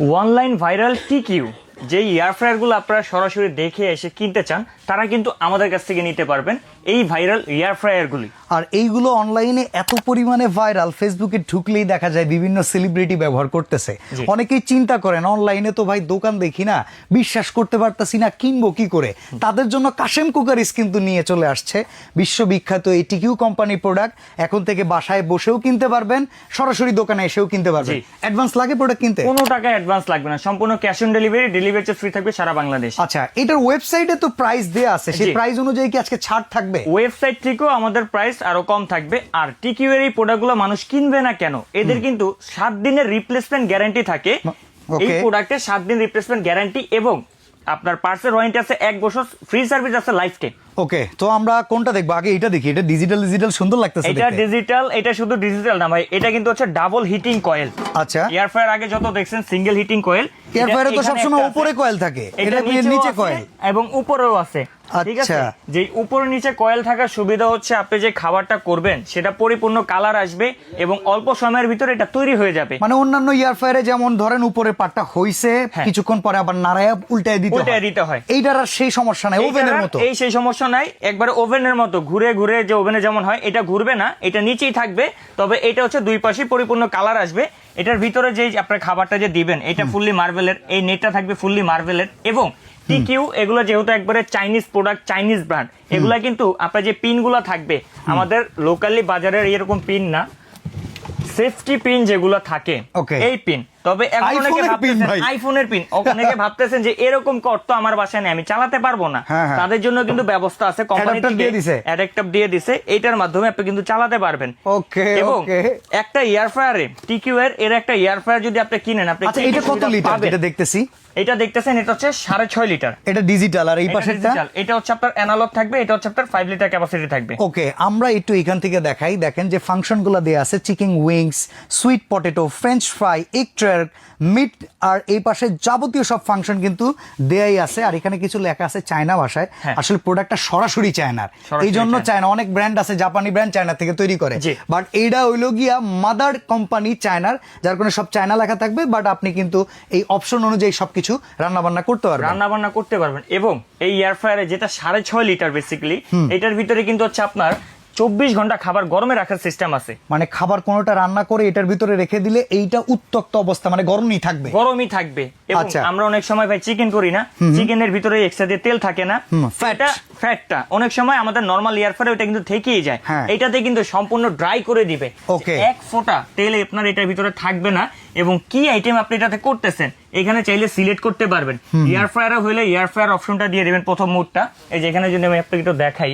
Online viral TQ যে air ফ্রায়ারগুলো আপনারা সরাসরি দেখে এসে কিনতে চান তারা কিন্তু আমাদের কাছ থেকে নিতে পারবেন এই ভাইরাল এয়ার ফ্রায়ারগুলি। আর এইগুলো অনলাইনে এত পরিমাণে ভাইরাল, ফেসবুকে ঢুকলেই দেখা যায় বিভিন্ন সেলিব্রিটি ব্যবহার করতেছে। অনেকেই চিন্তা করেন অনলাইনে তো ভাই দোকান দেখি না, বিশ্বাস করতে পারতাছি না, কিনবো কি করে। তাদের জন্য কাশেম কুকারিজ কিন্তু নিয়ে চলে আসছে বিশ্ববিখ্যাত এই টিকিউ কোম্পানির প্রোডাক্ট। এখন থেকে বাসায় বসেও কিনতে পারবেন, সরাসরি দোকানে এসেও কিনতে পারবেন। অ্যাডভান্স লাগে প্রোডাক্ট কিনতে? কোনো টাকা অ্যাডভান্স লাগবে না, সম্পূর্ণ cash on delivery, delivery charge free থাকবে সারা বাংলাদেশ। আচ্ছা, এটার ওয়েবসাইটে তো প্রাইস দেয়া আছে, সেই প্রাইস অনুযায়ী কি আজকে ছাড় থাকবে? ওয়েবসাইট থেকেও আমাদের প্রাইস আরো কম থাকবে। আর টিকিউ এর এই প্রোডাক্টগুলো মানুষ কিনবে না কেন? এদের কিন্তু 7 দিনের রিপ্লেসমেন্ট গ্যারান্টি থাকে। এই প্রোডাক্টে 7 দিন রিপ্লেসমেন্ট গ্যারান্টি এবং আপনার পার্সেল ওয়ারেন্টি আছে 1 বছর, ফ্রি সার্ভিস আছে লাইফ টাইম। ওকে, তো আমরা কোনটা দেখবো আগে? এটা দেখি, এটা ডিজিটাল সুন্দর লাগতেছে। এটা ডিজিটাল, এটা শুধু ডিজিটাল না ভাই, এটা কিন্তু হচ্ছে ডাবল হিটিং কয়েল। আচ্ছা, এয়ার ফ্রায়ার আগে যত দেখছেন সিঙ্গেল হিটিং কয়েল, এয়ার ফ্রায়ারে তো সবসময় উপরে কয়েল থাকে, এটা নিচে কয়েল এবং উপরেও আছে। ঠিক আছে, যে উপর নিচে কয়েল থাকার সুবিধা হচ্ছে আপনি যে খাবারটা করবেন সেটা পরিপূর্ণ কালার আসবে এবং অল্প সময়ের ভিতরে এটা তৈরি হয়ে যাবে। মানে অন্যান্য এয়ার ফ্রায়ারে যেমন ধরেন উপরে পাটটা হইছে, কিছুক্ষণ পরে আবার নাড়ায়া উল্টায় দিতে হয়, এইটার আর সেই সমস্যা নাই, ওভেনের মতো। এই সেই সমস্যা নাই, একবারে ওভেনের মতো ঘুরে ঘুরে যে ওভেনে যেমন হয় এটা ঘুরবে না, এটা নিচেই থাকবে। তবে এটা হচ্ছে দুই পাশে পরিপূর্ণ কালার আসবে। এটার ভিতরে যে আপনার খাবারটা যে দিবেন এটা ফুললি মার্বেলের, এই নেটটা থাকবে ফুললি মার্বেলের। এবং টিকিউ এগুলো যেহেতু একবারে চাইনিজ প্রোডাক্ট, চাইনিজ ব্র্যান্ড, এগুলা কিন্তু আপনার যে পিন গুলা থাকবে আমাদের লোকালি বাজারের এরকম পিন না, সেফটি পিন যেগুলো থাকে এই পিন। তবে এখন অনেকে ভাবতেছেন আইফোনের পিন, অনেকে ভাবতেছেন যে এরকম কর্ড তো আমার বাসায় নেই, আমি চালাতে পারবো না। তাদের জন্য কিন্তু ব্যবস্থা আছে, কোম্পানি থেকে অ্যাডাপ্টার দিয়ে দিছে, এইটার মাধ্যমে আপনি কিন্তু চালাতে পারবেন। এবং একটা এয়ার ফ্রায়ারে টিকিউ এর একটা এয়ার ফ্রায়ার যদি আপনি কিনেন, আপনি এটা কত লিটার? এটা দেখতেছি, এটা দেখতেছেন, এটা হচ্ছে 6.5 লিটার। এটা ডিজিটাল, আর এই পাশেরটা এটা হচ্ছে আপনার অ্যানালগ থাকবে, এটা হচ্ছে আপনার 5 লিটার ক্যাপাসিটি থাকবে। ওকে, আমরা একটু এখান থেকে দেখাই। দেখেন যে ফাংশনগুলো দেয়া আছে, chicken wings, sweet potato, French fry, egg tart, meat, আর এই পাশে যাবতীয় সব ফাংশন কিন্তু দেয়াই আছে। আর এখানে কিছু লেখা আছে চায়না ভাষায়। আসলে প্রোডাক্টটা সরাসরি চায়নার, এই জন্য চায়না। অনেক ব্র্যান্ড আছে, জাপানি ব্র্যান্ড চায়না থেকে তৈরি করে, বাট এইটা হইলো গিয়া মাদার কোম্পানি চায়নার, যার কারণে সব চায়না লেখা থাকবে। বাট আপনি কিন্তু এই অপশন অনুযায়ী সবকিছু রান্না বান্না করতে পারবেন। এবং এই এয়ার ফ্রায়ারে যেটা 6.5 লিটার বেসিক্যালি, এটার ভিতরে কিন্তু হচ্ছে আপনার 24 ঘন্টা খাবার গরমে রাখার সিস্টেম আছে। মানে খাবার কোনোটা রান্না করে এটার ভিতরে রেখে দিলে এইটা উত্তপ্ত অবস্থা, মানে গরমই থাকবে। এবং আমরা অনেক সময় ভাই চিকেন করি না, চিকেনের ভিতরে এক্সট্রা দিয়ে তেল থাকে না, ফ্যাটটা অনেক সময় আমাদের নরমাল এয়ার ফ্রায়ারে ওটা কিন্তু থেকেই যায়। এটাতে কিন্তু সম্পূর্ণ ড্রাই করে দিবে, এক ফোঁটা তেল আপনার এটার ভিতরে থাকবে না। এবং কি আইটেম আপনি এটাতে করতেছেন এখানে চাইলে সিলেক্ট করতে পারবেন। এয়ার ফ্রায়ার হইলে এয়ার ফ্রায়ার অপশনটা দিয়ে দিবেন প্রথম মুডটা। এই যে এখানে যদি আমি আপনাকে একটু দেখাই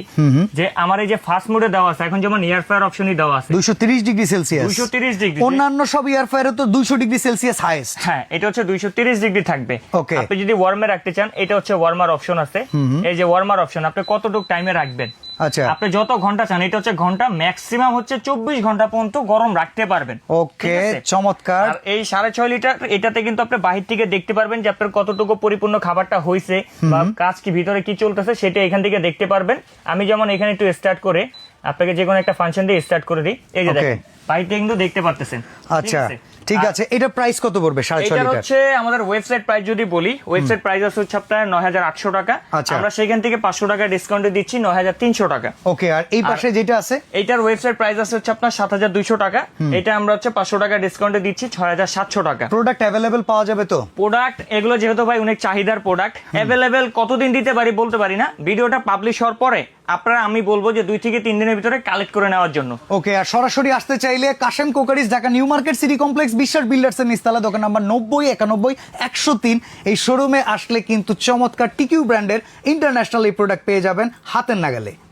যে আমার এই যে ফার্স্ট মুডে দেওয়া আছে, এখন যেমন এয়ার ফ্রায়ার অপশনই দেওয়া আছে 230 ডিগ্রি সেলসিয়াস। 230 ডিগ্রি, অন্যান্য সব এয়ার ফ্রায়ারে তো 200 ডিগ্রি সেলসিয়াস হাইয়েস্ট। হ্যাঁ, এটা হচ্ছে 230 ডিগ্রি থাকবে। আপনি যদি ওয়ার্মে রাখতে চান, এটা হচ্ছে ওয়ার্মার অপশন আছে। এই যে ওয়ার্মার অপশন, আপনি কতটুকু টাইমে রাখবেন, আচ্ছা আপনি যত ঘন্টা চান, এটা হচ্ছে ঘন্টা, ম্যাক্সিমাম হচ্ছে 24 ঘন্টা পর্যন্ত গরম রাখতে পারবেন। ওকে, চমৎকার। আর এই 6.5 লিটার এটাতে কিন্তু আপনি বাহির থেকে দেখতে পারবেন যে আপনার কতটুকু পরিপূর্ণ খাবারটা হয়েছে বা কাজ কি ভিতরে কি চলতেছে সেটা এখান থেকে দেখতে পারবেন। আমি যেমন এখানে একটু স্টার্ট করে আপনাকে যে কোনো একটা ফাংশন দিয়ে স্টার্ট করে দিই, এই যে দেখেন বাহিরটা কিন্তু দেখতে পারতেছেন। আচ্ছা, ঠিক আছে। এটা প্রাইস কত পড়বে? 6.5 লিটার। এটা হচ্ছে আমাদের ওয়েবসাইট প্রাইস যদি বলি, ওয়েবসাইট প্রাইস আছে হচ্ছে আপনার 9,800 টাকা। আমরা সেখান থেকে 500 টাকা ডিসকাউন্টে দিচ্ছি 9,300 টাকা। ওকে, আর এই পাশে যেটা আছে এইটার ওয়েবসাইট প্রাইস আছে হচ্ছে আপনার 7,200 টাকা। এটা আমরা হচ্ছে 500 টাকা ডিসকাউন্টে দিচ্ছি 6,700 টাকা। প্রোডাক্ট অ্যাভেলেবেল পাওয়া যাবে তো? প্রোডাক্ট এগুলো যেহেতু ভাই অনেক চাহিদার প্রোডাক্ট, অ্যাভেলেবেল কতদিন দিতে পারি বলতে পারি না। ভিডিওটা পাবলিশ হওয়ার পরে আপনারা, আমি বলবো যে 2 থেকে 3 দিনের ভিতরে কালেক্ট করে নেওয়ার জন্য। ওকে, আর সরাসরি আসতে চাইলে Kashem cookeries, Dhaka new market city complex, বিশ্বাস বিল্ডার্স এর নিচতলা, দোকান নাম্বার 90 91 103। এই শোরুমে আসলে কিন্তু চমৎকার টিকিউ ব্র্যান্ডের ইন্টারন্যাশনাল এই প্রোডাক্ট পেয়ে যাবেন হাতের নাগালে।